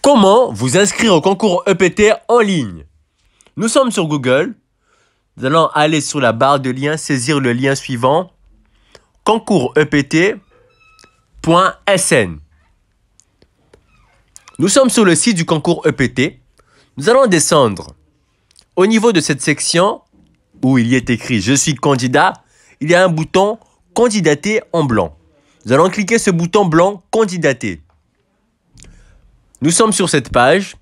Comment vous inscrire au concours EPT en ligne? Nous sommes sur Google. Nous allons aller sur la barre de lien, saisir le lien suivant, concoursEPT.sn. Nous sommes sur le site du concours EPT. Nous allons descendre. Au niveau de cette section où il y est écrit « Je suis candidat », il y a un bouton « Candidater » en blanc. Nous allons cliquer ce bouton blanc « Candidater ». Nous sommes sur cette page.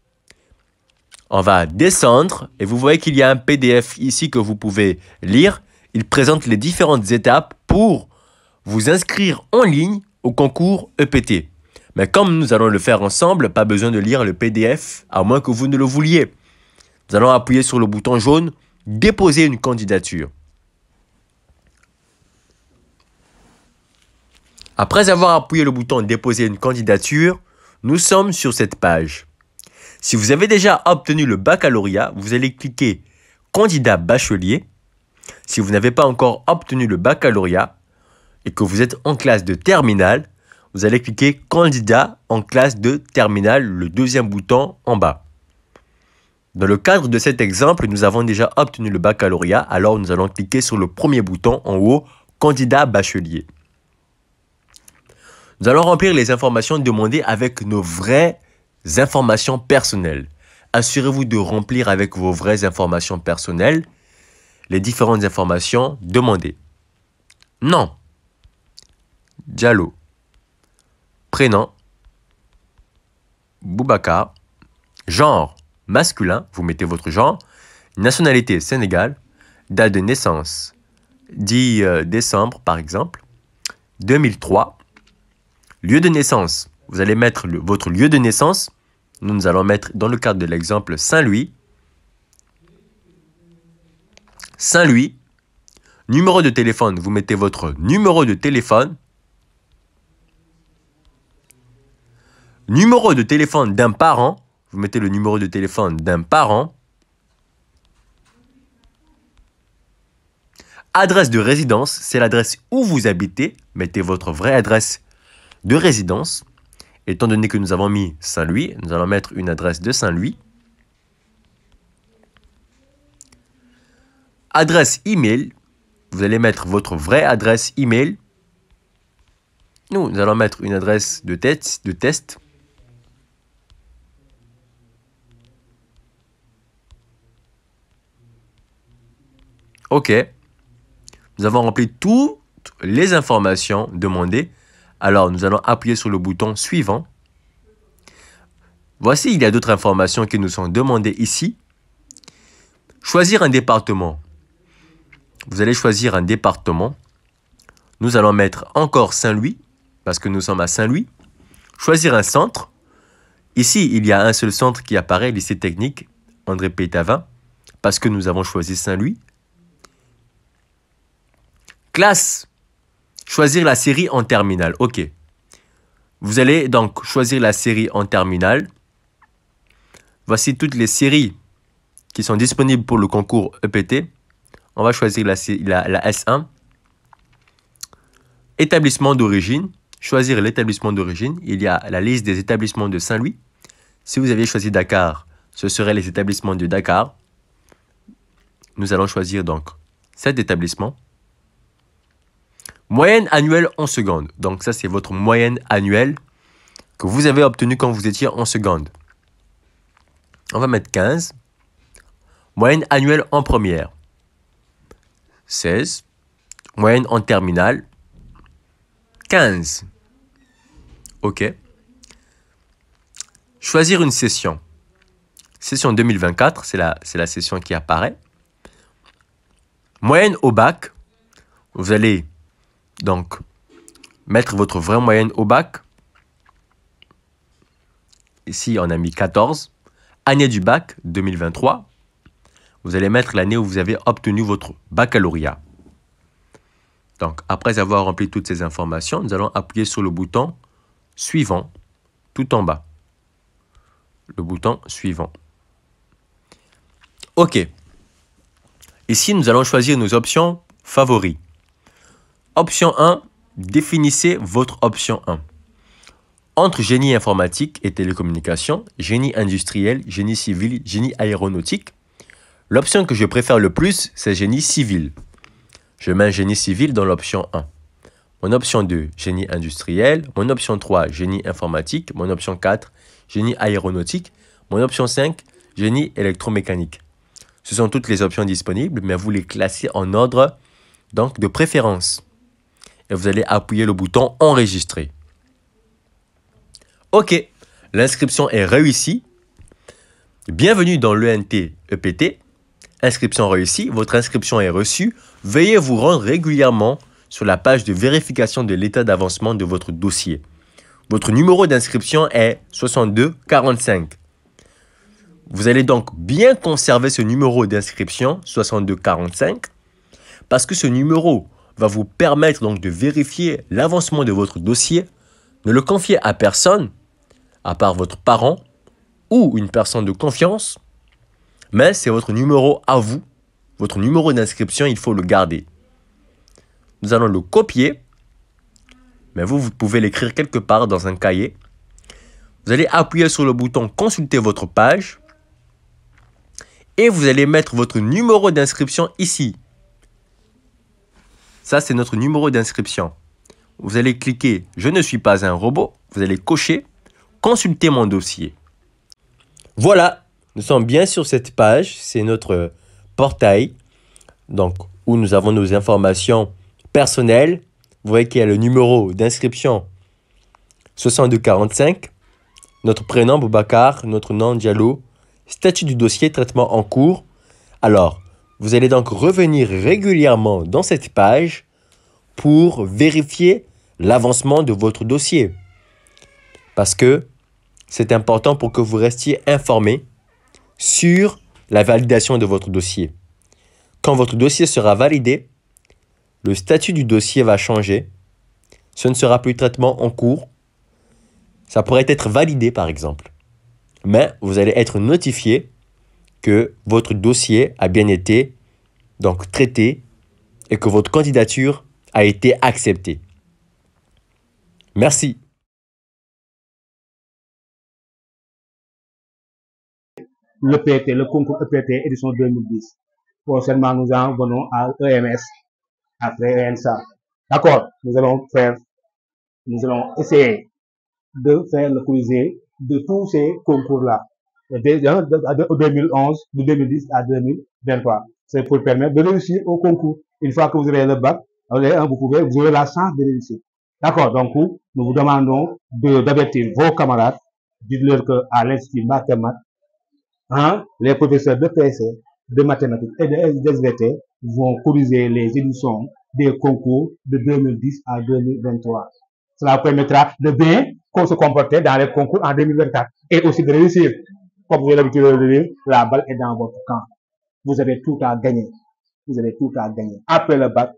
On va descendre et vous voyez qu'il y a un PDF ici que vous pouvez lire. Il présente les différentes étapes pour vous inscrire en ligne au concours EPT. Mais comme nous allons le faire ensemble, pas besoin de lire le PDF, à moins que vous ne le vouliez. Nous allons appuyer sur le bouton jaune « Déposer une candidature ». Après avoir appuyé le bouton « Déposer une candidature », nous sommes sur cette page. Si vous avez déjà obtenu le baccalauréat, vous allez cliquer « Candidat bachelier ». Si vous n'avez pas encore obtenu le baccalauréat et que vous êtes en classe de terminale, vous allez cliquer « Candidat en classe de terminale », le deuxième bouton en bas. Dans le cadre de cet exemple, nous avons déjà obtenu le baccalauréat, alors nous allons cliquer sur le premier bouton en haut « Candidat bachelier ». Nous allons remplir les informations demandées avec nos vraies informations personnelles. Assurez-vous de remplir avec vos vraies informations personnelles les différentes informations demandées. Nom, Diallo, prénom, Boubacar, genre, masculin, vous mettez votre genre, nationalité, Sénégal, date de naissance, 10 décembre par exemple, 2003, lieu de naissance, vous allez mettre votre lieu de naissance. Nous allons mettre dans le cadre de l'exemple Saint-Louis. Saint-Louis. Numéro de téléphone, vous mettez votre numéro de téléphone. Numéro de téléphone d'un parent, vous mettez le numéro de téléphone d'un parent. Adresse de résidence, c'est l'adresse où vous habitez. Mettez votre vraie adresse de résidence. Étant donné que nous avons mis Saint-Louis, nous allons mettre une adresse de Saint-Louis. Adresse email, vous allez mettre votre vraie adresse email. Nous allons mettre une adresse de test. OK. Nous avons rempli toutes les informations demandées. Alors, nous allons appuyer sur le bouton suivant. Voici, il y a d'autres informations qui nous sont demandées ici. Choisir un département. Vous allez choisir un département. Nous allons mettre encore Saint-Louis, parce que nous sommes à Saint-Louis. Choisir un centre. Ici, il y a un seul centre qui apparaît, lycée technique André Pétavin, parce que nous avons choisi Saint-Louis. Classe. Choisir la série en terminale. OK. Vous allez donc choisir la série en terminale. Voici toutes les séries qui sont disponibles pour le concours EPT. On va choisir la S1. Établissement d'origine. Choisir l'établissement d'origine. Il y a la liste des établissements de Saint-Louis. Si vous aviez choisi Dakar, ce seraient les établissements de Dakar. Nous allons choisir donc cet établissement. Moyenne annuelle en secondes. Donc ça, c'est votre moyenne annuelle que vous avez obtenue quand vous étiez en seconde. On va mettre 15. Moyenne annuelle en première. 16. Moyenne en terminale. 15. OK. Choisir une session. Session 2024, c'est la session qui apparaît. Moyenne au bac. Vous allez donc mettre votre vraie moyenne au bac. Ici, on a mis 14. Année du bac 2023. Vous allez mettre l'année où vous avez obtenu votre baccalauréat. Donc, après avoir rempli toutes ces informations, nous allons appuyer sur le bouton suivant tout en bas. Le bouton suivant. OK. Ici, nous allons choisir nos options favoris. Option 1, définissez votre option 1. entre génie informatique et télécommunications, génie industriel, génie civil, génie aéronautique. L'option que je préfère le plus, c'est génie civil. Je mets un génie civil dans l'option 1. Mon option 2, génie industriel. Mon option 3, génie informatique. Mon option 4, génie aéronautique. Mon option 5, génie électromécanique. Ce sont toutes les options disponibles, mais vous les classez en ordre donc de préférence. Et vous allez appuyer le bouton enregistrer. Ok, l'inscription est réussie. Bienvenue dans l'ENT EPT. Inscription réussie, votre inscription est reçue. Veuillez vous rendre régulièrement sur la page de vérification de l'état d'avancement de votre dossier. Votre numéro d'inscription est 6245. Vous allez donc bien conserver ce numéro d'inscription 6245 parce que ce numéro va vous permettre donc de vérifier l'avancement de votre dossier. Ne le confiez à personne, à part votre parent ou une personne de confiance, mais c'est votre numéro à vous, votre numéro d'inscription, il faut le garder. Nous allons le copier, mais vous pouvez l'écrire quelque part dans un cahier. Vous allez appuyer sur le bouton « Consulter votre page » et vous allez mettre votre numéro d'inscription ici. Ça, c'est notre numéro d'inscription. Vous allez cliquer « Je ne suis pas un robot ». Vous allez cocher « Consulter mon dossier ». Voilà, nous sommes bien sur cette page. C'est notre portail donc, où nous avons nos informations personnelles. Vous voyez qu'il y a le numéro d'inscription 6245, notre prénom Boubacar, notre nom Diallo, statut du dossier, traitement en cours. Alors, vous allez donc revenir régulièrement dans cette page pour vérifier l'avancement de votre dossier. Parce que c'est important pour que vous restiez informé sur la validation de votre dossier. Quand votre dossier sera validé, le statut du dossier va changer. Ce ne sera plus traitement en cours. Ça pourrait être validé par exemple. Mais vous allez être notifié que votre dossier a bien été donc traité et que votre candidature a été acceptée. Merci. L'EPT, le concours EPT édition 2010. Prochainement, nous en venons à EMS, après ENSA. D'accord, nous allons essayer de faire le croisé de tous ces concours-là, de 2011, de 2010 à 2023. C'est pour permettre de réussir au concours. Une fois que vous aurez le bac, vous aurez la chance de réussir. D'accord, donc nous vous demandons d'avertir vos camarades, dites-leur qu'à l'Institut Mathématique, les professeurs de PC, de mathématiques et de SVT vont corriger les éditions des concours de 2010 à 2023. Cela permettra de bien se comporter dans les concours en 2024 et aussi de réussir. Comme vous avez l'habitude de le dire, la balle est dans votre camp. Vous avez tout à gagner. Vous avez tout à gagner. Après le bac,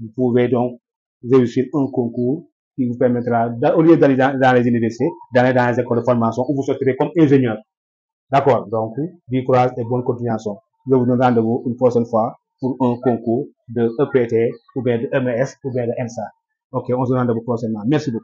vous pouvez donc réussir un concours qui vous permettra, au lieu d'aller dans les universités, d'aller dans les écoles de formation où vous sortirez comme ingénieur. D'accord, donc, du courage et bonne continuation. Je vous donne rendez-vous une prochaine fois pour un concours de EPT, ou bien de MES, ou bien de ENSA. Ok, on se rend rendez-vous prochainement. Merci beaucoup.